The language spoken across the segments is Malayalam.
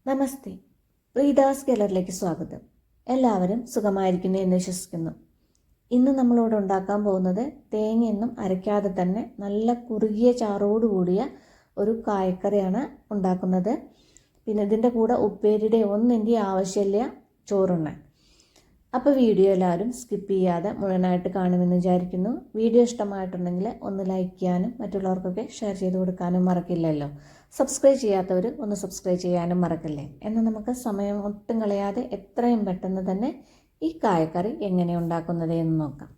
നമസ്തേ, റീഡാസ് ഗാലറിയിലേക്ക് സ്വാഗതം. എല്ലാവരും സുഖമായിരിക്കുന്നു എന്ന് വിശ്വസിക്കുന്നു. ഇന്ന് നമ്മളോട് ഉണ്ടാക്കാൻ പോകുന്നത് തേങ്ങയൊന്നും അരയ്ക്കാതെ തന്നെ നല്ല കുറുകിയ ചാറോടുകൂടിയ ഒരു കായക്കറിയാണ് ഉണ്ടാക്കുന്നത്. പിന്നെ ഇതിൻ്റെ കൂടെ ഉപ്പേരിയുടെ ഒന്നിൻ്റെ ആവശ്യമില്ല ചോറുണ്ണാൻ. അപ്പോൾ വീഡിയോ എല്ലാവരും സ്കിപ്പ് ചെയ്യാതെ മുഴുവനായിട്ട് കാണുമെന്ന് വിചാരിക്കുന്നു. വീഡിയോ ഇഷ്ടമായിട്ടുണ്ടെങ്കിൽ ഒന്ന് ലൈക്ക് ചെയ്യാനും മറ്റുള്ളവർക്കൊക്കെ ഷെയർ ചെയ്ത് കൊടുക്കാനും മറക്കില്ലല്ലോ. സബ്സ്ക്രൈബ് ചെയ്യാത്തവർ ഒന്ന് സബ്സ്ക്രൈബ് ചെയ്യാനും മറക്കില്ലേ. എന്നാൽ നമുക്ക് സമയം ഒട്ടും കളയാതെ എത്രയും പെട്ടെന്ന് തന്നെ ഈ കായക്കറി എങ്ങനെ ഉണ്ടാക്കുന്നത് എന്ന് നോക്കാം.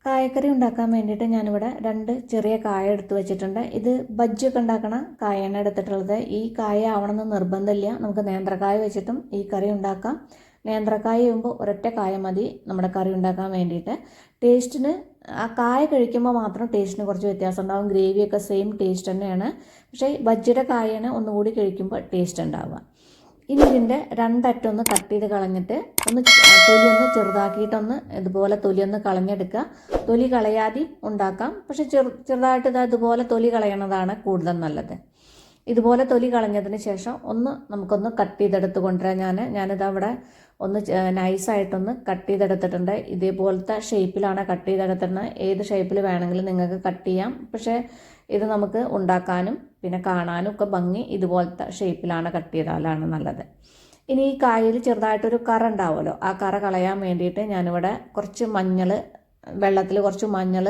കായക്കറി ഉണ്ടാക്കാൻ വേണ്ടിയിട്ട് ഞാനിവിടെ 2 ചെറിയ കായ എടുത്ത് വെച്ചിട്ടുണ്ട്. ഇത് ബജ്ജിയൊക്കെ ഉണ്ടാക്കണ കായാണ് എടുത്തിട്ടുള്ളത്. ഈ കായ ആവണമെന്ന് നിർബന്ധമില്ല, നമുക്ക് നേന്ത്രക്കായ വെച്ചിട്ടും ഈ കറി ഉണ്ടാക്കാം. നേന്ത്രക്കായ ആകുമ്പോൾ ഒരൊറ്റ കായ മതി നമ്മുടെ കറി ഉണ്ടാക്കാൻ വേണ്ടിയിട്ട്. ടേസ്റ്റിന് ആ കായ കഴിക്കുമ്പോൾ മാത്രം ടേസ്റ്റിന് കുറച്ച് വ്യത്യാസം ഉണ്ടാകും. ഗ്രേവിയൊക്കെ സെയിം ടേസ്റ്റ് തന്നെയാണ്, പക്ഷേ ബജ്ജിയുടെ കായാണ് ഒന്നുകൂടി കഴിക്കുമ്പോൾ ടേസ്റ്റ് ഉണ്ടാവുക. ഇനി ഇതിൻ്റെ 2 അറ്റം ഒന്ന് കട്ട് ചെയ്ത് കളഞ്ഞിട്ട് തൊലിയൊന്ന് ചെറുതാക്കിയിട്ടൊന്ന് ഇതുപോലെ തൊലിയൊന്ന് കളഞ്ഞെടുക്കുക. തൊലി കളയാതെയും ഉണ്ടാക്കാം, പക്ഷെ ചെറുതായിട്ട് ഇതുപോലെ തൊലി കളയണതാണ് കൂടുതൽ നല്ലത്. ഇതുപോലെ തൊലി കളഞ്ഞതിന് ശേഷം നമുക്കൊന്ന് കട്ട് ചെയ്തെടുത്ത് കൊണ്ടുവരാം. ഞാനിത് അവിടെ ഒന്ന് നൈസായിട്ടൊന്ന് കട്ട് ചെയ്തെടുത്തിട്ടുണ്ട്. ഇതേപോലത്തെ ഷേപ്പിലാണ് കട്ട് ചെയ്തെടുത്തിരുന്നത്. ഏത് ഷേപ്പിൽ വേണമെങ്കിലും നിങ്ങൾക്ക് കട്ട് ചെയ്യാം, പക്ഷേ ഇത് നമുക്ക് ഉണ്ടാക്കാനും പിന്നെ കാണാനും ഒക്കെ ഭംഗി ഇതുപോലത്തെ ഷേപ്പിലാണ് കട്ട് ചെയ്താലാണ് നല്ലത്. ഇനി ഈ കായയിൽ ചെറുതായിട്ടൊരു കറ ഉണ്ടാവുമല്ലോ, ആ കറ കളയാൻ വേണ്ടിയിട്ട് ഞാനിവിടെ കുറച്ച് വെള്ളത്തിൽ കുറച്ച് മഞ്ഞൾ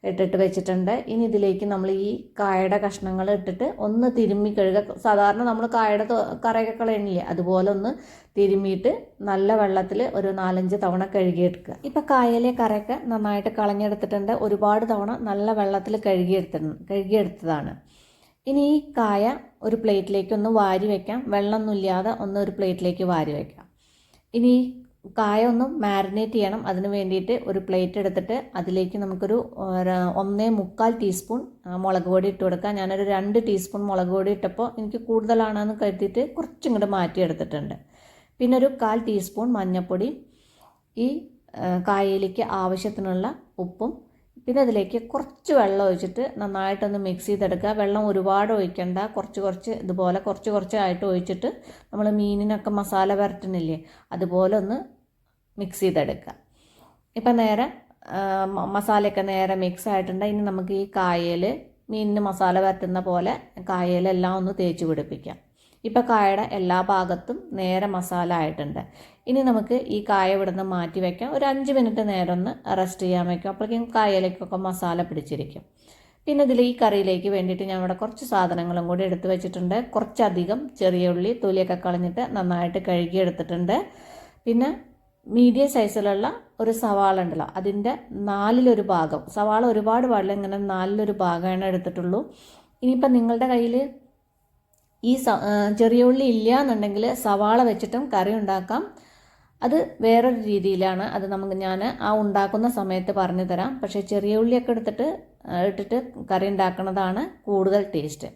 ഇട്ടിട്ട് വെച്ചിട്ടുണ്ട്. ഇനി ഇതിലേക്ക് നമ്മൾ ഈ കായയുടെ കഷ്ണങ്ങൾ ഇട്ടിട്ട് ഒന്ന് തിരുമ്മി കഴുകുക. സാധാരണ നമ്മൾ കായയുടെ കറയൊക്കെ കളയണില്ലേ, അതുപോലെ ഒന്ന് തിരുമ്മിയിട്ട് നല്ല വെള്ളത്തിൽ ഒരു 4-5 തവണ കഴുകിയെടുക്കുക. ഇപ്പം കായയിലെ കറയൊക്കെ നന്നായിട്ട് കളഞ്ഞെടുത്തിട്ടുണ്ട്. ഒരുപാട് തവണ നല്ല വെള്ളത്തിൽ കഴുകിയെടുത്തതാണ്. ഇനി ഈ കായ ഒരു പ്ലേറ്റിലേക്ക് ഒന്ന് വാരി വയ്ക്കാം. വെള്ളമൊന്നുമില്ലാതെ ഒരു പ്ലേറ്റിലേക്ക് വാരി വയ്ക്കാം. ഇനി കായ ഒന്ന് മാരിനേറ്റ് ചെയ്യണം. അതിന് വേണ്ടിയിട്ട് ഒരു പ്ലേറ്റ് എടുത്തിട്ട് അതിലേക്ക് നമുക്കൊരു 1.25 ടീസ്പൂൺ മുളക് പൊടി ഇട്ട് കൊടുക്കാം. ഞാനൊരു 2 ടീസ്പൂൺ മുളക് പൊടി ഇട്ടപ്പോൾ എനിക്ക് കൂടുതലാണെന്ന് കരുതിയിട്ട് കുറച്ചും കൂടെ മാറ്റിയെടുത്തിട്ടുണ്ട്. പിന്നെ ഒരു 1/4 ടീസ്പൂൺ മഞ്ഞൾപ്പൊടി, ഈ കായയിലേക്ക് ആവശ്യത്തിനുള്ള ഉപ്പും, പിന്നെ അതിലേക്ക് കുറച്ച് വെള്ളം ഒഴിച്ചിട്ട് നന്നായിട്ടൊന്ന് മിക്സ് ചെയ്തെടുക്കുക. വെള്ളം ഒരുപാട് ഒഴിക്കണ്ട, കുറച്ച് ഇതുപോലെ കുറച്ചായിട്ട് ഒഴിച്ചിട്ട് നമ്മൾ മീനിനൊക്കെ മസാല പുരട്ടുന്നില്ലേ, അതുപോലെ ഒന്ന് മിക്സ് ചെയ്തെടുക്കുക. ഇപ്പം നേരെ മസാലയൊക്കെ നേരെ മിക്സ് ആയിട്ടുണ്ട്. ഇനി നമുക്ക് ഈ കായയിൽ മീനിന് മസാല പുരട്ടുന്ന പോലെ കായയിലെല്ലാം ഒന്ന് തേച്ച് പിടിപ്പിക്കാം. ഇപ്പം കായയുടെ എല്ലാ ഭാഗത്തും നേരെ മസാല ആയിട്ടുണ്ട്. ഇനി നമുക്ക് ഈ കായ ഇവിടുന്ന് മാറ്റി വയ്ക്കാം. ഒരു 5 മിനിറ്റ് നേരം ഒന്ന് റെസ്റ്റ് ചെയ്യാൻ വയ്ക്കാം. അപ്പോഴേക്കും കായയിലേക്കൊക്കെ മസാല പിടിച്ചിരിക്കും. പിന്നെ ഈ കറിയിലേക്ക് വേണ്ടിയിട്ട് ഞാൻ ഇവിടെ കുറച്ച് സാധനങ്ങളും കൂടി എടുത്ത് വെച്ചിട്ടുണ്ട്. കുറച്ചധികം ചെറിയ ഉള്ളി തൊലിയൊക്കെ കളഞ്ഞിട്ട് നന്നായിട്ട് കഴുകി എടുത്തിട്ടുണ്ട്. പിന്നെ മീഡിയം സൈസിലുള്ള ഒരു സവാള ഉണ്ടല്ലോ, അതിൻ്റെ 4/1 ഭാഗം, സവാള ഒരുപാട് പാടില്ല, ഇങ്ങനെ 4/1 ഭാഗമാണ് എടുത്തിട്ടുള്ളൂ. ഇനിയിപ്പം നിങ്ങളുടെ കയ്യിൽ ഈ ചെറിയ ഉള്ളി ഇല്ല എന്നുണ്ടെങ്കിൽ സവാള വെച്ചിട്ടും കറി ഉണ്ടാക്കാം. അത് വേറൊരു രീതിയിലാണ്, അത് ഞാൻ ആ ഉണ്ടാക്കുന്ന സമയത്ത് പറഞ്ഞു തരാം. പക്ഷേ ചെറിയ ഉള്ളിയൊക്കെ ഇട്ടിട്ട് കറി ഉണ്ടാക്കുന്നതാണ് കൂടുതൽ ടേസ്റ്റ്.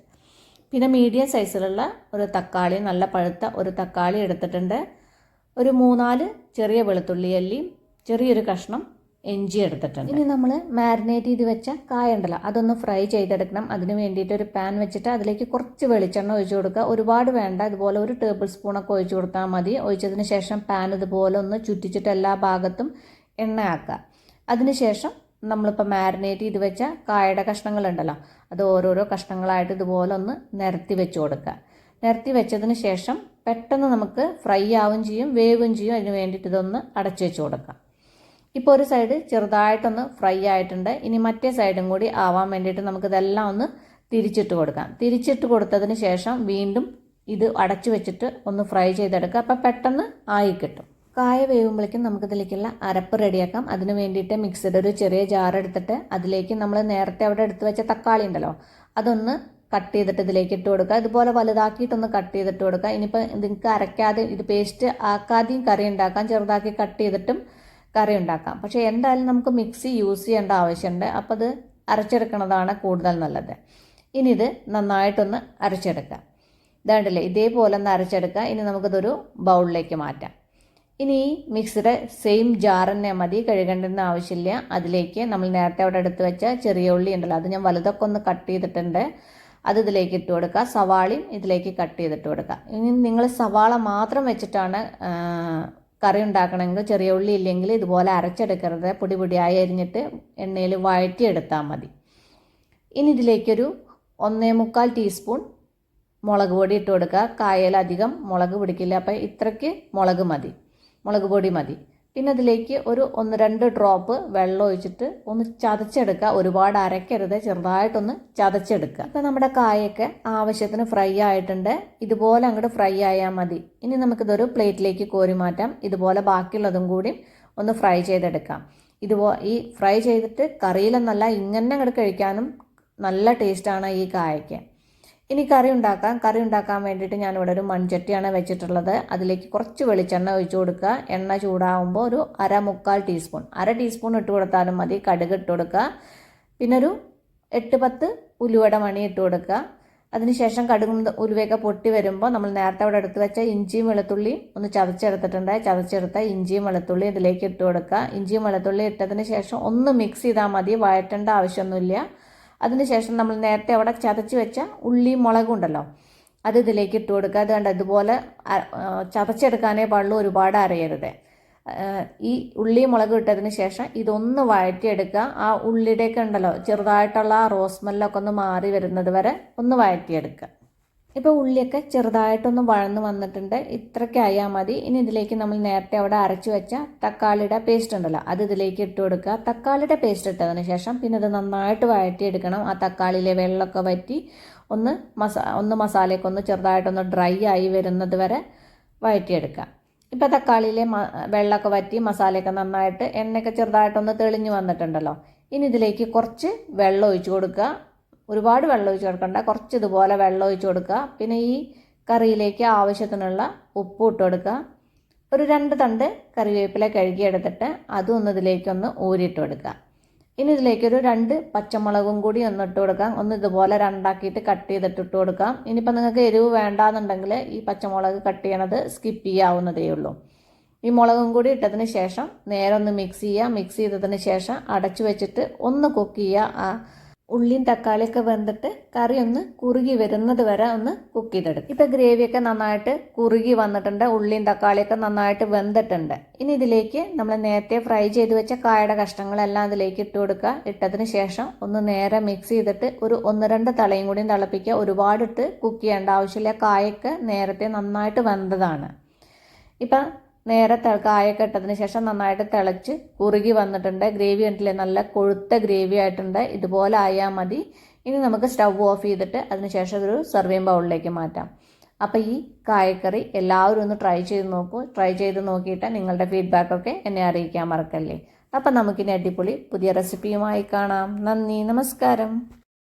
പിന്നെ മീഡിയം സൈസിലുള്ള ഒരു തക്കാളി, നല്ല പഴുത്ത ഒരു തക്കാളി എടുത്തിട്ടുണ്ട്. ഒരു 3-4 ചെറിയ വെളുത്തുള്ളി അല്ലിയും ചെറിയൊരു കഷ്ണം ഇഞ്ചി എടുത്തിട്ടുണ്ട്. ഇനി നമ്മൾ മാരിനേറ്റ് ചെയ്ത് വെച്ച കായ ഉണ്ടല്ലോ, അതൊന്ന് ഫ്രൈ ചെയ്തെടുക്കണം. അതിന് വേണ്ടിയിട്ട് ഒരു പാൻ വെച്ചിട്ട് അതിലേക്ക് കുറച്ച് വെളിച്ചെണ്ണ ഒഴിച്ചു കൊടുക്കുക. ഒരുപാട് വേണ്ട, ഇതുപോലെ 1 ടേബിൾ സ്പൂണൊക്കെ ഒഴിച്ചു കൊടുത്താൽ മതി. ഒഴിച്ചതിന് ശേഷം പാൻ ഇതുപോലെ ഒന്ന് ചുറ്റിച്ചിട്ട് എല്ലാ ഭാഗത്തും എണ്ണയാക്കുക. അതിനുശേഷം നമ്മളിപ്പോൾ മാരിനേറ്റ് ചെയ്ത് വെച്ച കായയുടെ കഷ്ണങ്ങളുണ്ടല്ലോ, അത് ഓരോരോ കഷ്ണങ്ങളായിട്ട് ഇതുപോലെ ഒന്ന് നിരത്തി വെച്ച് കൊടുക്കുക. നിരത്തി വെച്ചതിന് ശേഷം പെട്ടെന്ന് നമുക്ക് ഫ്രൈ ആവുകയും ചെയ്യും, വേവുകയും ചെയ്യും. അതിന് വേണ്ടിയിട്ട് ഇതൊന്ന് അടച്ചു വെച്ച് കൊടുക്കാം. ഇപ്പോൾ ഒരു സൈഡ് ചെറുതായിട്ടൊന്ന് ഫ്രൈ ആയിട്ടുണ്ട്. ഇനി മറ്റേ സൈഡും കൂടി ആവാൻ വേണ്ടിയിട്ട് നമുക്കിതെല്ലാം ഒന്ന് തിരിച്ചിട്ട് കൊടുക്കാം. തിരിച്ചിട്ട് കൊടുത്തതിന് ശേഷം വീണ്ടും ഇത് അടച്ചു വെച്ചിട്ട് ഒന്ന് ഫ്രൈ ചെയ്തെടുക്കുക. അപ്പം പെട്ടെന്ന് ആയി കിട്ടും. കായ വേവുമ്പോഴേക്കും നമുക്കിതിലേക്കുള്ള അരപ്പ് റെഡിയാക്കാം. അതിന് വേണ്ടിയിട്ട് മിക്സിയുടെ ഒരു ചെറിയ ജാർ എടുത്തിട്ട് അതിലേക്ക് നമ്മൾ നേരത്തെ അവിടെ എടുത്ത് വെച്ച തക്കാളി ഉണ്ടല്ലോ, അതൊന്ന് കട്ട് ചെയ്തിട്ട് ഇതിലേക്ക് ഇട്ട് കൊടുക്കുക. ഇതുപോലെ വലുതാക്കിയിട്ടൊന്ന് കട്ട് ചെയ്തിട്ട് കൊടുക്കുക. ഇനിയിപ്പോൾ നിങ്ങൾക്ക് അരയ്ക്കാതെ ഇത് പേസ്റ്റ് ആക്കാതെയും കറി ഉണ്ടാക്കാം, ചെറുതാക്കി കട്ട് ചെയ്തിട്ടും കറി ഉണ്ടാക്കാം. പക്ഷേ എന്തായാലും നമുക്ക് മിക്സി യൂസ് ചെയ്യേണ്ട ആവശ്യമുണ്ട്, അപ്പോൾ അത് അരച്ചെടുക്കുന്നതാണ് കൂടുതൽ നല്ലത്. ഇനി ഇത് നന്നായിട്ടൊന്ന് അരച്ചെടുക്കുക. ഇതാണ്ടല്ലേ, ഇതേപോലെ ഒന്ന് അരച്ചെടുക്കുക. ഇനി നമുക്കിതൊരു ബൗളിലേക്ക് മാറ്റാം. ഇനി ഈ മിക്സിയുടെ സെയിം ജാർ തന്നെ മതി, കഴുകേണ്ടെന്ന് ആവശ്യമില്ല. അതിലേക്ക് നമ്മൾ നേരത്തെ അവിടെ എടുത്ത് വെച്ച ചെറിയ ഉള്ളി ഉണ്ടല്ലോ, അത് ഞാൻ വലുതൊക്കെ ഒന്ന് കട്ട് ചെയ്തിട്ടുണ്ട്. അത് ഇതിലേക്ക് ഇട്ട് കൊടുക്കുക. സവാളയും ഇതിലേക്ക് കട്ട് ചെയ്തിട്ട് കൊടുക്കുക. ഇനി നിങ്ങൾ സവാള മാത്രം വെച്ചിട്ടാണ് കറി ഉണ്ടാക്കണമെങ്കിൽ ചെറിയ ഉള്ളി ഇല്ലെങ്കിൽ ഇതുപോലെ അരച്ചെടുക്കരുത്. പൊടി പൊടിയായി അരിഞ്ഞിട്ട് എണ്ണയിൽ വഴറ്റിയെടുത്താൽ മതി. ഇനി ഇതിലേക്കൊരു 1.25 ടീസ്പൂൺ മുളക് പൊടി ഇട്ട് കൊടുക്കുക. കായലധികം മുളക് പിടിക്കില്ല, അപ്പോൾ ഇത്രയ്ക്ക് മുളക് പൊടി മതി. പിന്നെ അതിലേക്ക് ഒരു 1-2 ഡ്രോപ്പ് വെള്ളം ഒഴിച്ചിട്ട് ഒന്ന് ചതച്ചെടുക്കുക. ഒരുപാട് അരയ്ക്കരുത്, ചെറുതായിട്ടൊന്ന് ചതച്ചെടുക്കുക. ഇപ്പം നമ്മുടെ കായൊക്കെ ആവശ്യത്തിന് ഫ്രൈ ആയിട്ടുണ്ട്. ഇതുപോലെ അങ്ങോട്ട് ഫ്രൈ ആയാൽ മതി. ഇനി നമുക്കിതൊരു പ്ലേറ്റിലേക്ക് കോരി മാറ്റാം. ഇതുപോലെ ബാക്കിയുള്ളതും കൂടി ഒന്ന് ഫ്രൈ ചെയ്തെടുക്കാം. ഈ ഫ്രൈ ചെയ്തിട്ട് കറിയിലെന്നല്ല ഇങ്ങനെ അങ്ങോട്ട് കഴിക്കാനും നല്ല ടേസ്റ്റാണ് ഈ കായയ്ക്ക്. ഇനി കറി ഉണ്ടാക്കാൻ വേണ്ടിയിട്ട് ഞാനിവിടെ ഒരു മൺചട്ടിയാണ് വെച്ചിട്ടുള്ളത്. അതിലേക്ക് കുറച്ച് വെളിച്ചെണ്ണ ഒഴിച്ചു കൊടുക്കുക. എണ്ണ ചൂടാകുമ്പോൾ ഒരു 1/4 ടീസ്പൂൺ ഇട്ട് കൊടുത്താലും മതി. കടുക് ഇട്ട് കൊടുക്കുക. പിന്നെ ഒരു 8-10 ഉലുവയുടെ മണി ഇട്ട് കൊടുക്കുക. അതിനുശേഷം കടുകും ഉലുവയൊക്കെ പൊട്ടി വരുമ്പോൾ നമ്മൾ നേരത്തെ അവിടെ എടുത്ത് വെച്ച ഇഞ്ചിയും വെളുത്തുള്ളിയും ഒന്ന് ചതച്ചെടുത്തിട്ടുണ്ട്. ചതച്ചെടുത്ത ഇഞ്ചിയും വെളുത്തുള്ളി ഇതിലേക്ക് ഇട്ട് കൊടുക്കുക. ഇഞ്ചിയും വെളുത്തുള്ളി ഇട്ടതിന് ശേഷം ഒന്ന് മിക്സ് ചെയ്താൽ മതി, വഴറ്റേണ്ട ആവശ്യമൊന്നുമില്ല. അതിനുശേഷം നമ്മൾ നേരത്തെ അവിടെ ചതച്ച് വെച്ച ഉള്ളിയും മുളകും ഉണ്ടല്ലോ, അത് ഇതിലേക്ക് ഇട്ട് കൊടുക്കുക. അത് കണ്ട ഇതുപോലെ ചതച്ചെടുക്കാനേ പാടുള്ളൂ, ഒരുപാട് അരയരുത്. ഈ ഉള്ളിയും മുളകും ഇട്ടതിന് ശേഷം ഇതൊന്ന് വഴറ്റിയെടുക്കുക. ആ ഉള്ളിയുടെയൊക്കെ ഉണ്ടല്ലോ ചെറുതായിട്ടുള്ള ആ റോസ് സ്മെല്ലൊക്കെ ഒന്ന് മാറി വരുന്നത് വരെ ഒന്ന് വഴറ്റിയെടുക്കുക. ഇപ്പോൾ ഉള്ളിയൊക്കെ ചെറുതായിട്ടൊന്ന് വഴന്ന് വന്നിട്ടുണ്ട്. ഇത്രയ്ക്ക് ആയാൽ മതി. ഇനി ഇതിലേക്ക് നമ്മൾ നേരത്തെ അവിടെ അരച്ചു വെച്ച തക്കാളിയുടെ പേസ്റ്റ് ഉണ്ടല്ലോ, അത് ഇതിലേക്ക് ഇട്ട് കൊടുക്കുക. തക്കാളിയുടെ പേസ്റ്റ് ഇട്ടതിന് ശേഷം പിന്നെ ഇത് നന്നായിട്ട് വഴറ്റിയെടുക്കണം. ആ തക്കാളിയിലെ വെള്ളമൊക്കെ വറ്റി ഒന്ന് മസാലയൊക്കെ ഒന്ന് ചെറുതായിട്ടൊന്ന് ഡ്രൈ ആയി വരുന്നത് വരെ വഴറ്റിയെടുക്കുക. ഇപ്പോൾ തക്കാളിയിലെ വെള്ളമൊക്കെ വറ്റി മസാലയൊക്കെ നന്നായിട്ട് എണ്ണയൊക്കെ ചെറുതായിട്ടൊന്ന് തെളിഞ്ഞു വന്നിട്ടുണ്ടല്ലോ. ഇനി ഇതിലേക്ക് കുറച്ച് വെള്ളം ഒഴിച്ചു കൊടുക്കുക. ഒരുപാട് വെള്ളം ഒഴിച്ച് കൊടുക്കണ്ട, കുറച്ച് ഇതുപോലെ വെള്ളം ഒഴിച്ച് കൊടുക്കുക. പിന്നെ ഈ കറിയിലേക്ക് ആവശ്യത്തിനുള്ള ഉപ്പ് ഇട്ട് കൊടുക്കുക. ഒരു 2 തണ്ട് കറിവേപ്പില കഴുകിയെടുത്തിട്ട് അതും ഒന്ന് ഇതിലേക്കൊന്ന് ഊരിയിട്ട് കൊടുക്കുക. ഇനി ഇതിലേക്കൊരു 2 പച്ചമുളകും കൂടി ഒന്ന് ഇട്ട് കൊടുക്കാം. ഒന്ന് ഇതുപോലെ രണ്ടാക്കിയിട്ട് കട്ട് ചെയ്തിട്ട് ഇട്ട് കൊടുക്കാം. ഇനിയിപ്പോൾ നിങ്ങൾക്ക് എരിവ് വേണ്ടാന്നുണ്ടെങ്കിൽ ഈ പച്ചമുളക് കട്ട് ചെയ്യണത് സ്കിപ്പ് ചെയ്യാവുന്നതേ ഉള്ളൂ. ഈ മുളകും കൂടി ഇട്ടതിന് ശേഷം നേരെ ഒന്ന് മിക്സ് ചെയ്യുക. മിക്സ് ചെയ്തതിന് ശേഷം അടച്ചു വെച്ചിട്ട് ഒന്ന് കുക്ക് ചെയ്യുക. ഉള്ളിയും തക്കാളിയൊക്കെ വെന്തിട്ട് കറി ഒന്ന് കുറുകി വരുന്നത് വരെ ഒന്ന് കുക്ക് ചെയ്തെടുക്കും. ഇപ്പം ഗ്രേവിയൊക്കെ നന്നായിട്ട് കുറുകി വന്നിട്ടുണ്ട്, ഉള്ളിയും തക്കാളിയൊക്കെ നന്നായിട്ട് വെന്തിട്ടുണ്ട്. ഇനി ഇതിലേക്ക് നമ്മൾ നേരത്തെ ഫ്രൈ ചെയ്ത് വെച്ച കായയുടെ കഷ്ണങ്ങളെല്ലാം ഇതിലേക്ക് ഇട്ട് കൊടുക്കുക. ഇട്ടതിന് ശേഷം ഒന്ന് നേരെ മിക്സ് ചെയ്തിട്ട് ഒരു 1-2 തളയും കൂടി തിളപ്പിക്കുക. ഒരുപാടിട്ട് കുക്ക് ചെയ്യേണ്ട ആവശ്യമില്ല, കായൊക്കെ നേരത്തെ നന്നായിട്ട് വെന്തതാണ്. ഇപ്പം നേരെ കായൊക്കെ ഇട്ടതിന് ശേഷം നന്നായിട്ട് തിളച്ച് കുറുകി വന്നിട്ടുണ്ട്. ഗ്രേവി കണ്ടില്ലേ, നല്ല കൊഴുത്ത ഗ്രേവി ആയിട്ടുണ്ട്. ഇതുപോലെ ആയാൽ മതി. ഇനി നമുക്ക് സ്റ്റവ് ഓഫ് ചെയ്തിട്ട് അതിനുശേഷം ഒരു സർവിങ് ബൗളിലേക്ക് മാറ്റാം. അപ്പോൾ ഈ കായക്കറി എല്ലാവരും ഒന്ന് ട്രൈ ചെയ്ത് നോക്കൂ. ട്രൈ ചെയ്ത് നോക്കിയിട്ട് നിങ്ങളുടെ ഫീഡ്ബാക്കൊക്കെ എന്നെ അറിയിക്കാൻ മറക്കല്ലേ. അപ്പം നമുക്കിനി അടിപൊളി പുതിയ റെസിപ്പിയുമായി കാണാം. നന്ദി, നമസ്കാരം.